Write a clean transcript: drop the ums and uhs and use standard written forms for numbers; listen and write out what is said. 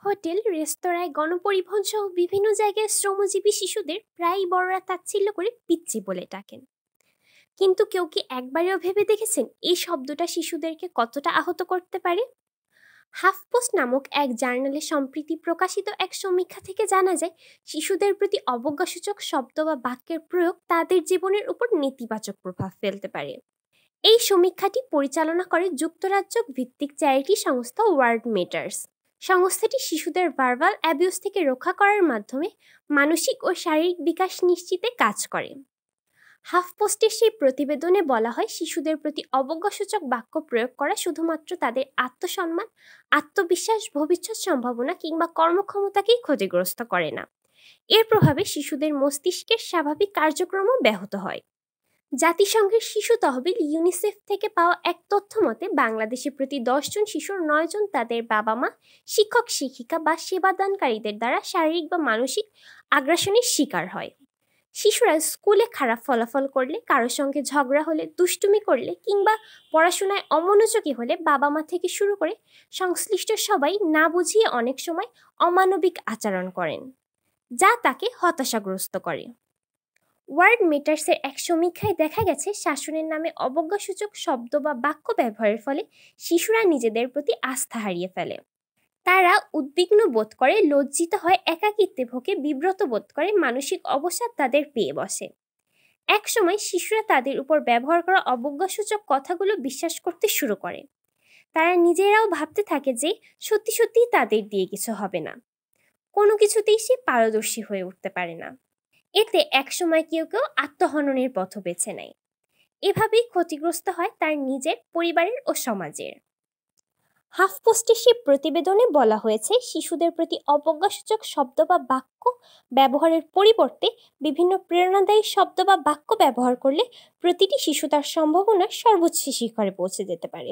Hotel, রেস্তোরাঁয়, গণপরিবহন সহ বিভিন্ন জায়গায় শ্রমজীবী শিশুদের প্রায়ই বড়রা তাচ্ছিল্য করে পিচ্চি বলে ডাকেন। কিন্তু কেউ কি একবারেও ভেবে দেখেছেন এই শব্দটা শিশুদেরকে কতটা আহত করতে পারে? হাফপোস্ট নামক এক জার্নালে সম্প্রতি প্রকাশিত এক সমীক্ষা থেকে জানা যায়, শিশুদের প্রতি অবজ্ঞাসূচক শব্দ বা বাক্যের প্রয়োগ তাদের জীবনের উপর নেতিবাচক প্রভাব ফেলতে পারে। এই সমীক্ষাটি পরিচালনা করে যুক্তরাজ্য ভিত্তিক চ্যারিটি সংস্থা ওয়ার্ড মেটার্স। সংস্থাটি শিশুদের ভার্বাল অ্যাবিউজ থেকে রক্ষা করার মাধ্যমে মানসিক ও শারীরিক বিকাশ নিশ্চিতে কাজ করে। হাফপোস্টের সেই প্রতিবেদনে বলা হয়, শিশুদের প্রতি অবজ্ঞাসূচক বাক্য প্রয়োগ করা শুধুমাত্র তাদের আত্মসম্মান, আত্মবিশ্বাস, ভবিষ্যৎ সম্ভাবনা কিংবা কর্মক্ষমতাকেই ক্ষতিগ্রস্ত করে না, এর প্রভাবে শিশুদের মস্তিষ্কের স্বাভাবিক কার্যক্রমও ব্যাহত হয়। জাতিসংঘের শিশু তহবিল ইউনিসেফ থেকে পাওয়া এক তথ্য মতে, বাংলাদেশে প্রতি 10 জন শিশুর 9 জন তাদের বাবা মা, শিক্ষক শিক্ষিকা বা সেবাদানকারীদের দ্বারা শারীরিক বা মানসিক আগ্রাসনের শিকার হয়। শিশুরা স্কুলে খারাপ ফলাফল করলে, কারোর সঙ্গে ঝগড়া হলে, দুষ্টুমি করলে কিংবা পড়াশোনায় অমনোযোগী হলে বাবা মা থেকে শুরু করে সংশ্লিষ্ট সবাই না বুঝিয়ে অনেক সময় অমানবিক আচরণ করেন, যা তাকে হতাশাগ্রস্ত করে। ওয়ার্ড মেটার্সের এক সমীক্ষায় দেখা গেছে, শাসনের নামে অবজ্ঞাসূচক শব্দ বা বাক্য ব্যবহারের ফলে শিশুরা নিজেদের প্রতি আস্থা হারিয়ে ফেলে। তারা উদ্বিগ্ন বোধ করে, লজ্জিত হয়, একাকিত্বে ভোগে, বিব্রত বোধ করে, মানসিক অবসাদ তাদের পেয়ে বসে। একসময় শিশুরা তাদের উপর ব্যবহার করা অবজ্ঞাসূচক কথাগুলো বিশ্বাস করতে শুরু করে। তারা নিজেরাও ভাবতে থাকে যে সত্যি সত্যি তাদের দিয়ে কিছু হবে না, কোনো কিছুতেই সে পারদর্শী হয়ে উঠতে পারে না। এতে একসময় কেউ কেউ আত্মহননের পথ বেছে নেয়। এভাবেই ক্ষতিগ্রস্ত হয় তার নিজের, পরিবারের ও সমাজের। হাফপোস্টের সেই প্রতিবেদনে বলা হয়েছে, শিশুদের প্রতি অবজ্ঞাসূচক শব্দ বা বাক্য ব্যবহারের পরিবর্তে বিভিন্ন প্রেরণাদায়ী শব্দ বা বাক্য ব্যবহার করলে প্রতিটি শিশু তার সম্ভাবনার সর্বোচ্চ শিখরে পৌঁছে যেতে পারে।